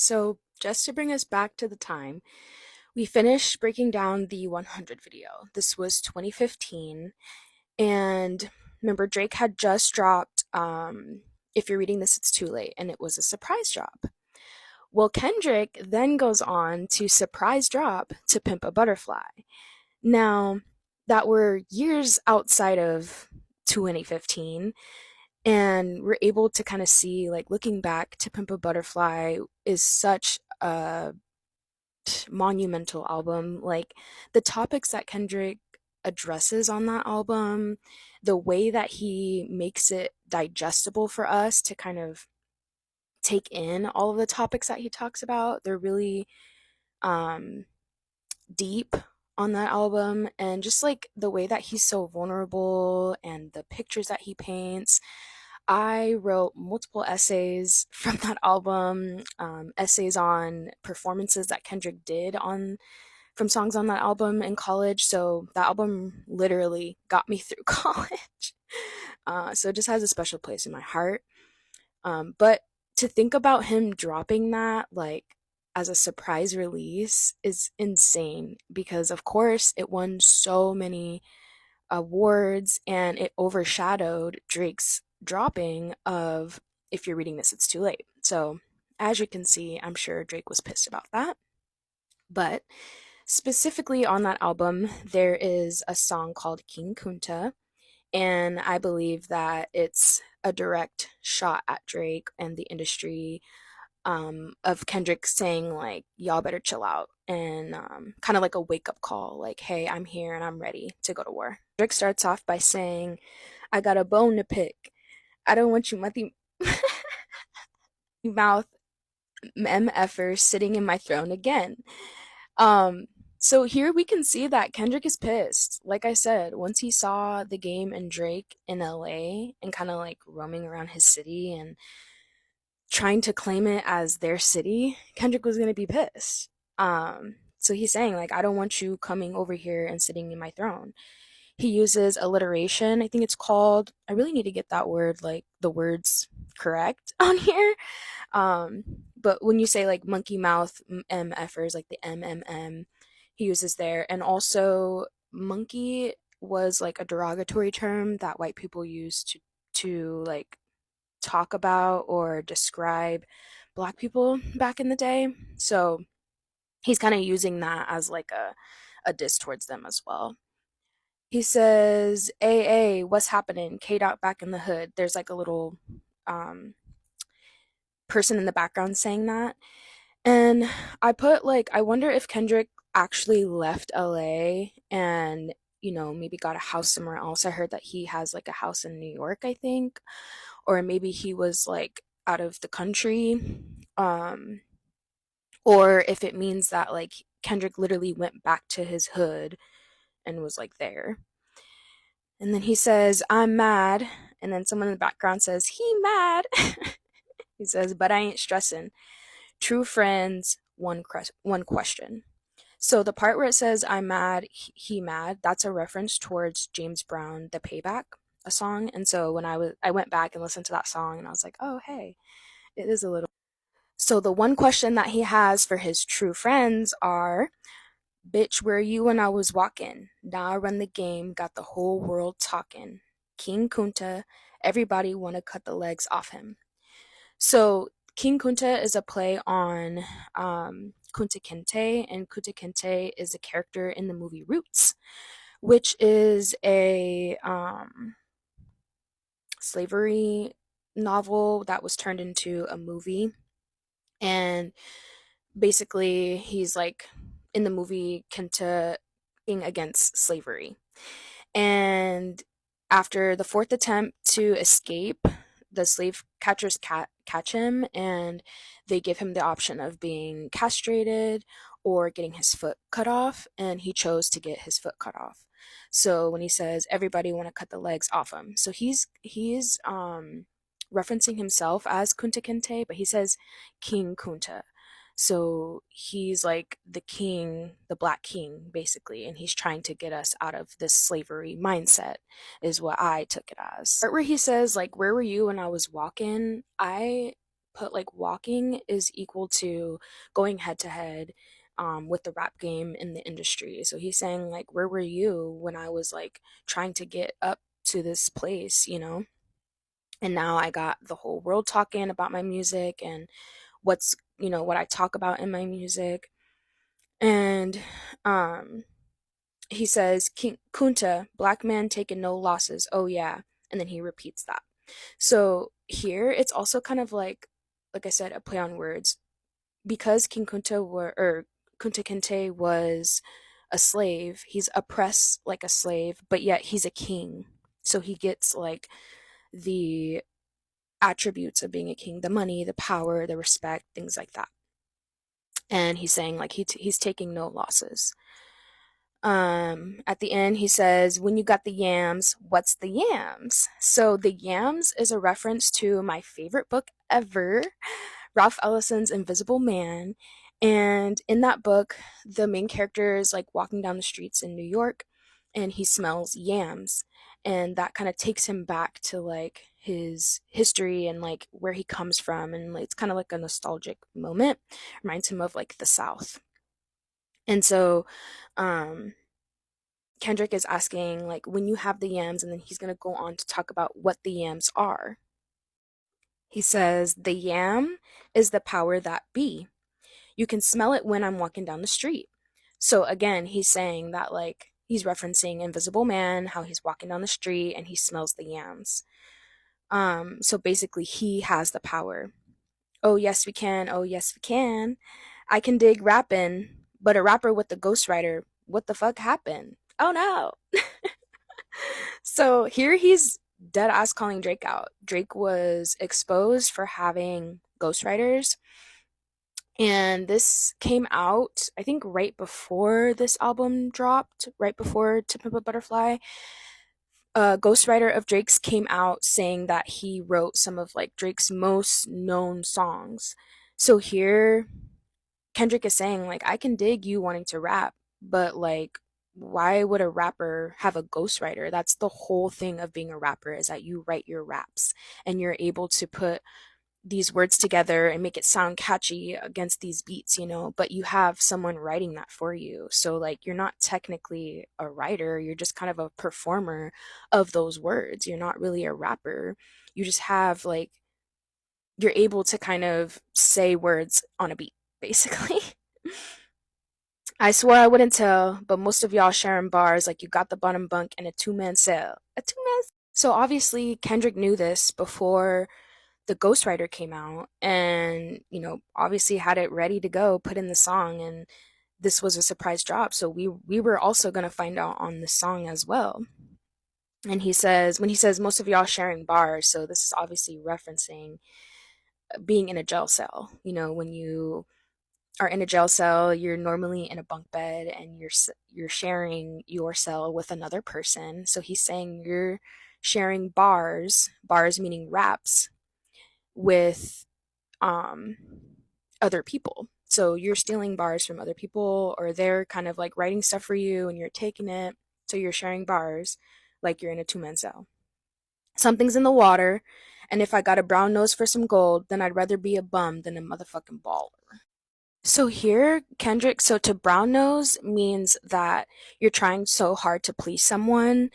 So, just to bring us back to the time, we finished breaking down the 100 video. This was 2015. And remember, Drake had just dropped If You're Reading This, It's Too Late, and it was a surprise drop. Well, Kendrick then goes on to surprise drop To Pimp a Butterfly. Now, that were years outside of 2015, and we're able to kind of see, like, looking back, To Pimp a Butterfly is such a monumental album. Like, the topics that Kendrick addresses on that album, the way that he makes it digestible for us to kind of take in all of the topics that he talks about, they're really um deep on that album. And just like the way that he's so vulnerable and the pictures that he paints, I wrote multiple essays from that album, essays on performances that Kendrick did on from songs on that album in college. So that album literally got me through college. So it just has a special place in my heart. But to think about him dropping that, like, as a surprise release is insane because, of course, it won so many awards and it overshadowed Drake's dropping of If You're Reading This, It's Too Late. So, as you can see, I'm sure Drake was pissed about that. But specifically on that album, there is a song called King Kunta, and I believe that it's a direct shot at Drake and the industry, of Kendrick saying, like, y'all better chill out, and kind of like a wake up call, like, hey, I'm here and I'm ready to go to war. Drake starts off by saying, I got a bone to pick. I don't want you mouthy mouth MFers sitting in my throne again. Um, so here we can see that Kendrick is pissed. Like I said, once he saw the game and Drake in LA and kind of like roaming around his city and trying to claim it as their city, Kendrick was gonna be pissed. So he's saying, like, I don't want you coming over here and sitting in my throne. He uses alliteration. I think it's called. I really need to get that word, like the words correct on here. Um, but when you say like monkey mouth MFers, like the MMM, he uses there. And also, monkey was like a derogatory term that white people used to like talk about or describe black people back in the day. So he's kind of using that as like a diss towards them as well. He says, "AA, what's happening? K dot back in the hood." There's like a little um, person in the background saying that. And I put, like, I wonder if Kendrick actually left LA and, maybe got a house somewhere else. I heard that he has like a house in New York, I think. Or maybe he was like out of the country. Um, or if it means that like Kendrick literally went back to his hood and was like there. And then he says, I'm mad. And then someone in the background says, he mad. He says, but I ain't stressing. True friends, one question. So the part where it says, I'm mad, he mad, that's a reference towards James Brown, The Payback, a song. And so when I went back and listened to that song and I was like, oh, hey, it is a little. So the one question that he has for his true friends are, bitch, where you when I was walking? Now I run the game, got the whole world talking. King Kunta, everybody want to cut the legs off him. So King Kunta is a play on Kunta Kinte, and Kunta Kinte is a character in the movie Roots, which is a slavery novel that was turned into a movie. And basically, he's like in the movie Kenta being against slavery. And after the fourth attempt to escape, the slave catchers catch him and they give him the option of being castrated or getting his foot cut off, and he chose to get his foot cut off. So when he says everybody want to cut the legs off him, so he's referencing himself as Kunta Kinte, but he says King Kunta. So he's like the king, the black king, basically, and he's trying to get us out of this slavery mindset, is what I took it as. Part where he says, like, where were you when I was walking? I put like walking is equal to going head to head with the rap game in the industry. So he's saying like, where were you when I was like trying to get up to this place, you know? And now I got the whole world talking about my music and what's, you know, what I talk about in my music. And um he says, King Kunta, black man taking no losses. Oh yeah. And then he repeats that. So here it's also kind of like I said, a play on words. Because King Kunta were or Kunta Kinte was a slave, he's oppressed like a slave, but yet he's a king. So he gets like the attributes of being a king, the money, the power, the respect, things like that. And he's saying like he's taking no losses. At the end he says, when you got the yams, what's the yams? So the yams is a reference to my favorite book ever, Ralph Ellison's Invisible Man. And in that book, the main character is like walking down the streets in New York and he smells yams. And that kind of takes him back to like his history and like where he comes from. And like, it's kind of like a nostalgic moment. Reminds him of like the South. And so, um, Kendrick is asking, like, when you have the yams, and then he's going to go on to talk about what the yams are. He says, the yam is the power that be. You can smell it when I'm walking down the street. So again, he's saying that, like, he's referencing Invisible Man, how he's walking down the street and he smells the yams. So basically, he has the power. Oh, yes, we can. Oh, yes, we can. I can dig rapping, but a rapper with the ghostwriter, what the fuck happened? Oh no. So here he's dead ass calling Drake out. Drake was exposed for having ghostwriters, and this came out, I think, right before this album dropped, right before To Pimp a Butterfly. A ghostwriter of Drake's came out saying that he wrote some of like Drake's most known songs. So here Kendrick is saying like, I can dig you wanting to rap, but like, why would a rapper have a ghostwriter? That's the whole thing of being a rapper, is that you write your raps and you're able to put these words together and make it sound catchy against these beats, you know, but you have someone writing that for you. So like, you're not technically a writer, you're just kind of a performer of those words. You're not really a rapper. You just have like, you're able to kind of say words on a beat, basically. I swore I wouldn't tell, but most of y'all sharing bars like you got the bottom bunk in a two-man cell. A two-man. So obviously Kendrick knew this before the ghostwriter came out, and you know, obviously had it ready to go, put in the song, and this was a surprise drop. So we were also gonna find out on the song as well. And he says, when he says most of y'all sharing bars, so this is obviously referencing being in a jail cell. You know, when you are in a jail cell, you're normally in a bunk bed and you're sharing your cell with another person. So he's saying you're sharing bars meaning raps, with um other people. So you're stealing bars from other people, or they're kind of like writing stuff for you and you're taking it. So you're sharing bars like you're in a two-man cell. Something's in the water, and if I got a brown nose for some gold, then I'd rather be a bum than a motherfucking baller. So here, Kendrick, so to brown nose means that you're trying so hard to please someone.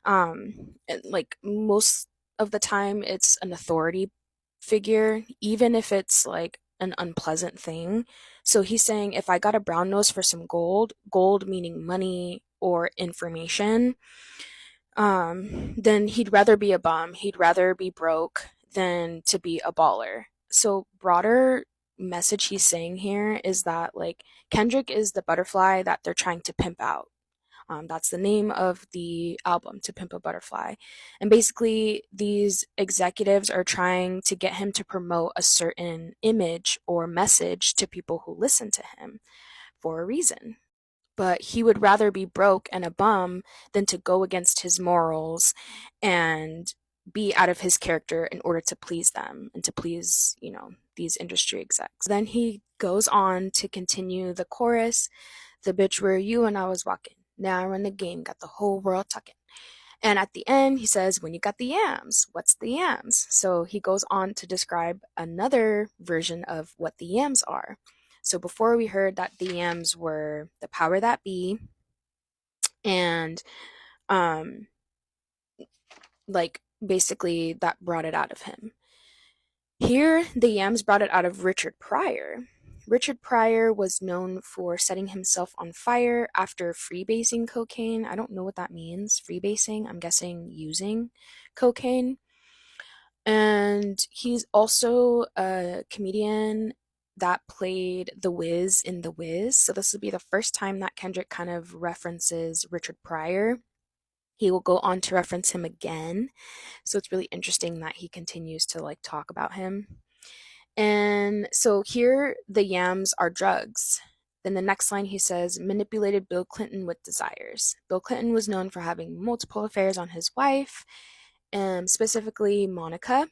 Like most of the time, it's an authority figure, even if it's like an unpleasant thing. So he's saying if I got a brown nose for some gold, gold meaning money or information, then he'd rather be a bum. He'd rather be broke than to be a baller. So broader message he's saying here is that like Kendrick is the butterfly that they're trying to pimp out. That's the name of the album, To Pimp a Butterfly. And basically, these executives are trying to get him to promote a certain image or message to people who listen to him for a reason. But he would rather be broke and a bum than to go against his morals and be out of his character in order to please them and to please, you know, these industry execs. Then he goes on to continue the chorus, the bitch where you and I was walking. Now I run the game, got the whole world talking. And at the end, he says, when you got the yams, what's the yams? So he goes on to describe another version of what the yams are. So before we heard that the yams were the power that be, and um, like basically that brought it out of him. Here, the yams brought it out of Richard Pryor. Richard Pryor was known for setting himself on fire after freebasing cocaine. I don't know what that means. Freebasing, I'm guessing using cocaine. And he's also a comedian that played The Wiz in The Wiz. So this will be the first time that Kendrick kind of references Richard Pryor. He will go on to reference him again. So it's really interesting that he continues to like talk about him. And so here the yams are drugs. Then the next line he says, manipulated Bill Clinton with desires. Bill Clinton was known for having multiple affairs on his wife, specifically Monica.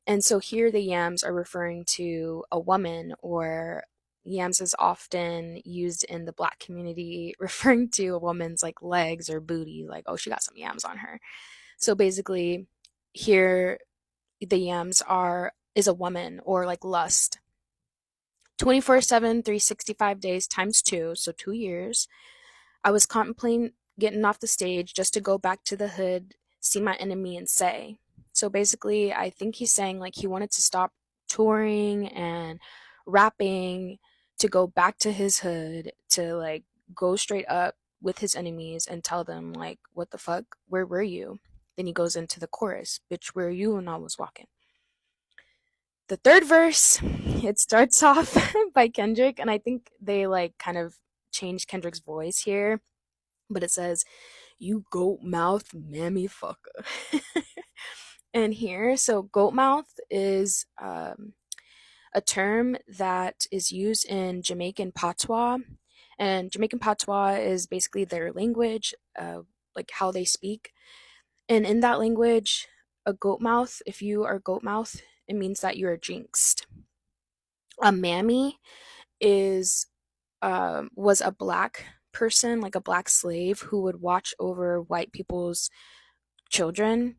And so here the yams are referring to a woman, or yams is often used in the black community referring to a woman's like legs or booty, like, oh, she got some yams on her. So basically here the yams are is a woman or like lust. 24/7, 365 days times two, so 2 years. I was contemplating getting off the stage just to go back to the hood, see my enemy, and say. So basically, I think he's saying like he wanted to stop touring and rapping to go back to his hood to like go straight up with his enemies and tell them like, what the fuck? Where were you? Then he goes into the chorus, bitch, where are you when I was walking? The third verse, it starts off by Kendrick, and I think they like kind of changed Kendrick's voice here, but it says, you goat mouth mammy fucker. And here, so goat mouth is a term that is used in Jamaican patois, and Jamaican patois is basically their language, like how they speak. And in that language, a goat mouth, if you are goat mouth, it means that you are jinxed. A mammy is was a black person, like a black slave, who would watch over white people's children.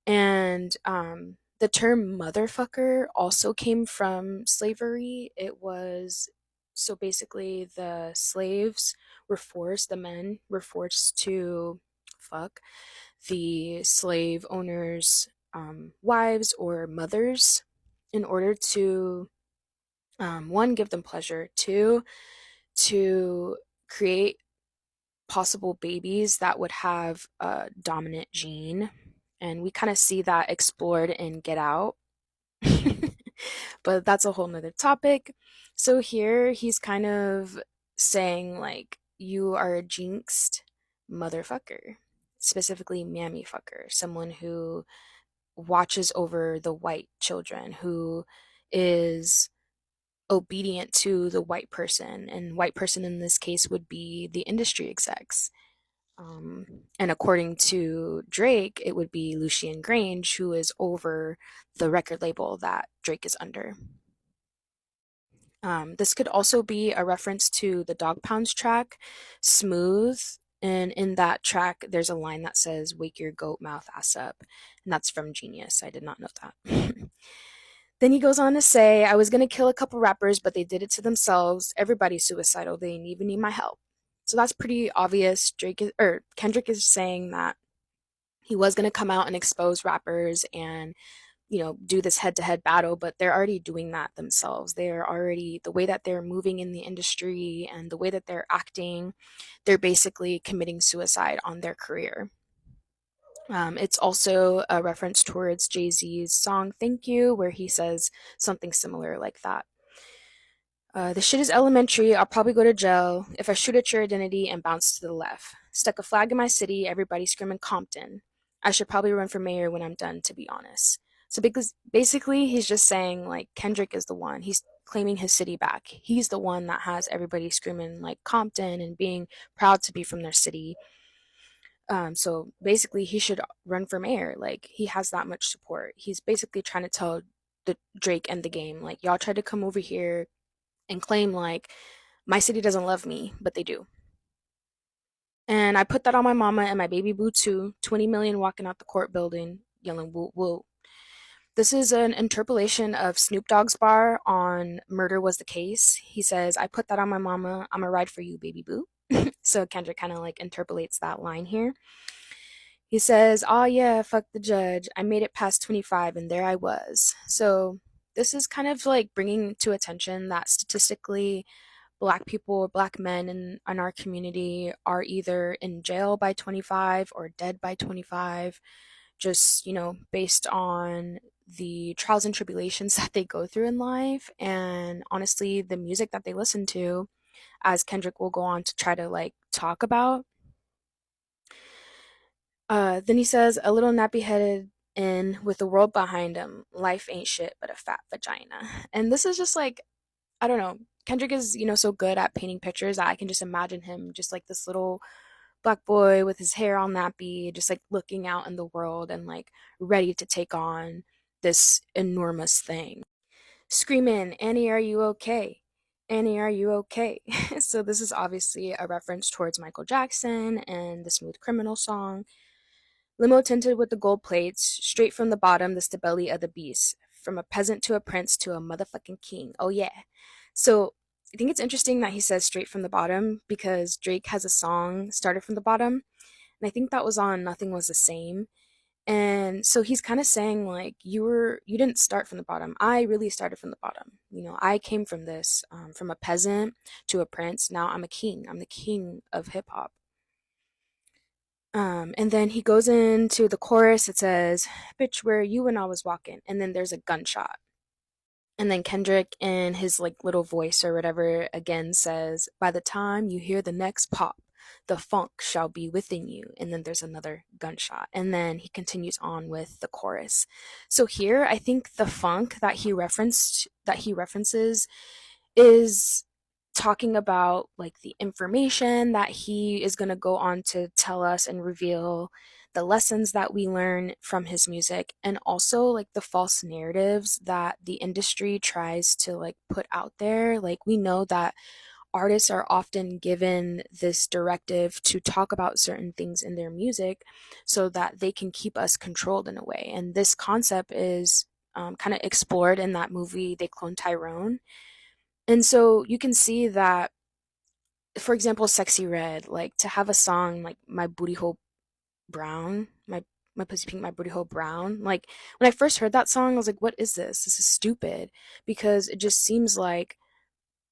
And the term motherfucker also came from slavery. It was so basically the slaves were forced, the men were forced to fuck the slave owners' wives or mothers in order to, one, give them pleasure, two, to create possible babies that would have a dominant gene. And we kind of see that explored in Get Out. But that's a whole nother topic. So here he's kind of saying, like, you are a jinxed motherfucker, specifically mammy fucker, someone who watches over the white children, who is obedient to the white person, and white person in this case would be the industry execs. And according to Drake, it would be Lucian Grange, who is over the record label that Drake is under. This could also be a reference to the Dog Pound's track, Smooth. And in that track, there's a line that says, wake your goat mouth ass up. And that's from Genius. I did not know that. Then he goes on to say, I was going to kill a couple rappers, but they did it to themselves. Everybody's suicidal. They didn't even need my help. So that's pretty obvious. Kendrick is saying that he was going to come out and expose rappers and, do this head to head battle, but they're already doing that themselves. They're already, the way that they're moving in the industry and the way that they're acting, they're basically committing suicide on their career. It's also a reference towards Jay-Z's song Thank You, where he says something similar like that. The shit is elementary. I'll probably go to jail if I shoot at your identity and bounce to the left. Stuck a flag in my city, everybody screaming Compton. I should probably run for mayor when I'm done, to be honest. So because basically he's just saying like Kendrick is the one. He's claiming his city back. He's the one that has everybody screaming like Compton and being proud to be from their city. So basically he should run for mayor. Like he has that much support. He's basically trying to tell the Drake and the game like y'all tried to come over here and claim like my city doesn't love me, but they do. And I put that on my mama and my baby boo too. 20 million walking out the court building yelling woo woo. This is an interpolation of Snoop Dogg's bar on Murder Was the Case. He says, I put that on my mama. I'm a ride for you, baby boo. So Kendrick kind of like interpolates that line here. He says, oh yeah, fuck the judge. I made it past 25 and there I was. So this is kind of like bringing to attention that statistically black people, black men in our community are either in jail by 25 or dead by 25, just, based on the trials and tribulations that they go through in life. And honestly, the music that they listen to, as Kendrick will go on to try to like talk about. Then he says, a little nappy headed in with the world behind him. Life ain't shit but a fat vagina. And this is just like, I don't know. Kendrick is, so good at painting pictures that I can just imagine him just like this little black boy with his hair all nappy, just like looking out in the world and like ready to take on this enormous thing. Screaming, Annie, are you okay? Annie, are you okay? So this is obviously a reference towards Michael Jackson and the Smooth Criminal song. Limo tinted with the gold plates, straight from the bottom, this the belly of the beast. From a peasant to a prince to a motherfucking king. Oh yeah. So I think it's interesting that he says straight from the bottom because Drake has a song started from the bottom. And I think that was on Nothing Was the Same. And so he's kind of saying like you didn't start from the bottom. I really started from the bottom. I came from this, from a peasant to a prince. Now I'm a king. I'm the king of hip hop. And then he goes into the chorus. It says, "Bitch, where are you when I was walking?" And then there's a gunshot. And then Kendrick, in his like little voice or whatever, again says, "By the time you hear the next pop, the funk shall be within you." And then there's another gunshot. And then he continues on with the chorus. So here, I think the funk that he references is talking about like the information that he is going to go on to tell us and reveal, the lessons that we learn from his music, and also like the false narratives that the industry tries to like put out there. Like we know that artists are often given this directive to talk about certain things in their music so that they can keep us controlled in a way, and this concept is kind of explored in that movie They Clone Tyrone. And so you can see that, for example, Sexy Red, like to have a song like My Booty Hole Brown, my pussy pink, my booty hole brown. Like when I first heard that song, I was like, what is this? This is stupid, because it just seems like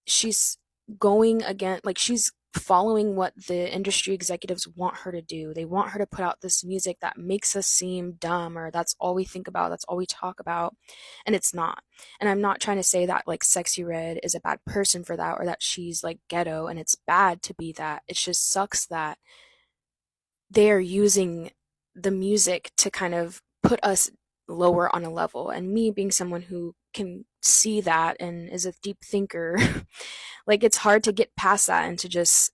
she's going again, like she's following what the industry executives want her to do. They want her to put out this music that makes us seem dumb, or that's all we think about, that's all we talk about, and it's not. And I'm not trying to say that like Sexy Red is a bad person for that, or that she's like ghetto and it's bad to be that. It just sucks that they are using the music to kind of put us lower on a level. And me being someone who can see that and is a deep thinker, like it's hard to get past that and to just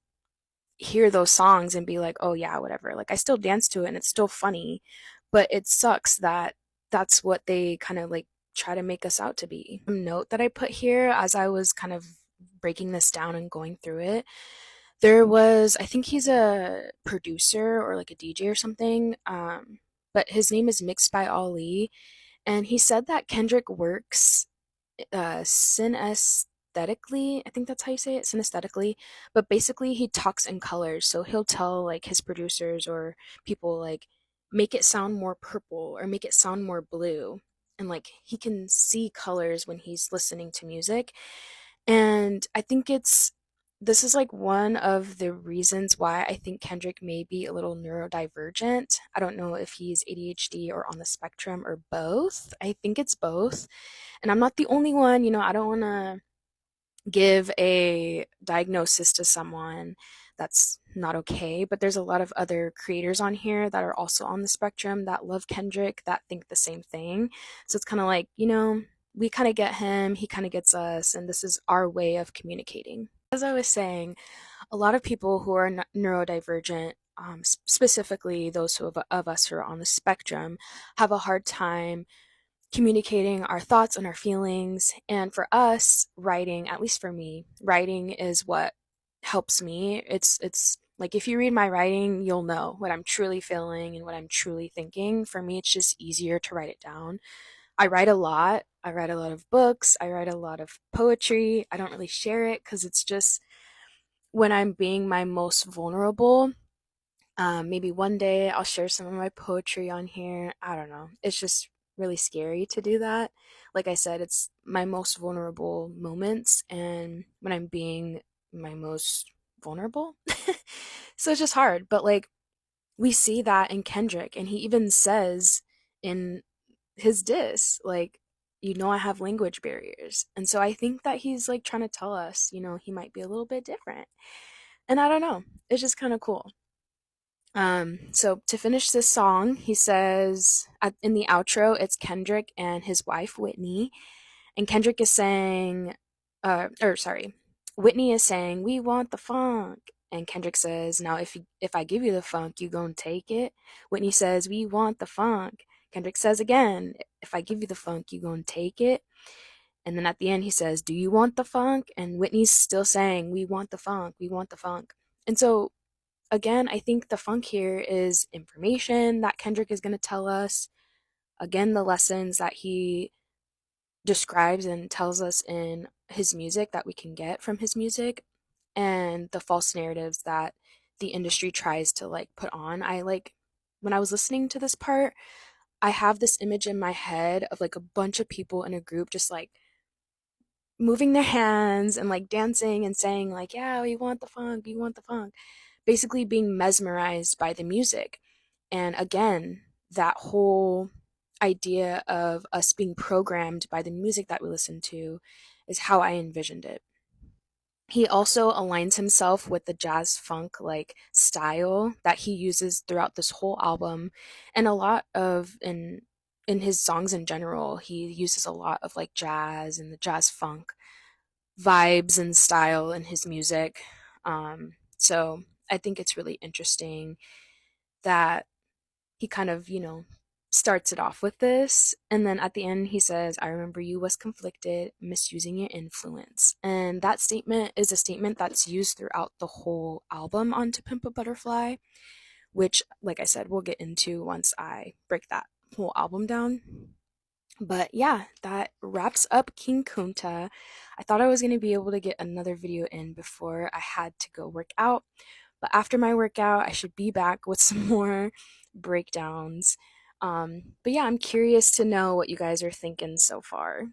hear those songs and be like, oh yeah, whatever. Like I still dance to it and it's still funny, but it sucks that that's what they kind of like try to make us out to be. Note that I put here as I was kind of breaking this down and going through it, there was, I think he's a producer or like a DJ or something, but his name is Mixed by Ali, and he said that Kendrick works synesthetically. I think that's how you say it, synesthetically. But basically, he talks in colors, so he'll tell like his producers or people like make it sound more purple or make it sound more blue, and like he can see colors when he's listening to music. And I think this is like one of the reasons why I think Kendrick may be a little neurodivergent. I don't know if he's ADHD or on the spectrum or both. I think it's both. And I'm not the only one, I don't want to give a diagnosis to someone. That's not okay. But there's a lot of other creators on here that are also on the spectrum that love Kendrick, that think the same thing. So it's kind of like, we kind of get him, he kind of gets us, and this is our way of communicating. As I was saying, a lot of people who are neurodivergent, specifically those of us who are on the spectrum, have a hard time communicating our thoughts and our feelings. And for us, writing, at least for me, writing is what helps me. It's Like if you read my writing, you'll know what I'm truly feeling and what I'm truly thinking. For me, it's just easier to write it down. I write a lot. I write a lot of books. I write a lot of poetry. I don't really share it because it's just when I'm being my most vulnerable. Maybe one day I'll share some of my poetry on here. I don't know. It's just really scary to do that. Like I said, it's my most vulnerable moments and when I'm being my most vulnerable. So it's just hard. But like we see that in Kendrick, and he even says in his diss, like, I have language barriers. And so I think that he's like trying to tell us, he might be a little bit different. And I don't know. It's just kind of cool. So to finish this song, he says in the outro, it's Kendrick and his wife Whitney, and Kendrick is saying, or sorry, Whitney is saying, "We want the funk," and Kendrick says, "Now if I give you the funk, you gonna take it?" Whitney says, "We want the funk." Kendrick says again, "If I give you the funk, you gonna take it?" And then at the end, he says, "Do you want the funk?" And Whitney's still saying, "We want the funk, we want the funk." And so again, I think the funk here is information that Kendrick is going to tell us. Again, the lessons that he describes and tells us in his music that we can get from his music, and the false narratives that the industry tries to like put on. When I was listening to this part, I have this image in my head of like a bunch of people in a group just like moving their hands and like dancing and saying like, "Yeah, we want the funk, we want the funk." Basically being mesmerized by the music. And again, that whole idea of us being programmed by the music that we listen to is how I envisioned it. He also aligns himself with the jazz funk like style that he uses throughout this whole album, and a lot of in his songs in general, he uses a lot of like jazz and the jazz funk vibes and style in his music. So I think it's really interesting that he kind of, starts it off with this. And then at the end, he says, "I remember you was conflicted, misusing your influence." And that statement is a statement that's used throughout the whole album on To Pimp a Butterfly, which, like I said, we'll get into once I break that whole album down. But yeah, that wraps up King Kunta. I thought I was going to be able to get another video in before I had to go work out. But after my workout, I should be back with some more breakdowns. But yeah, I'm curious to know what you guys are thinking so far.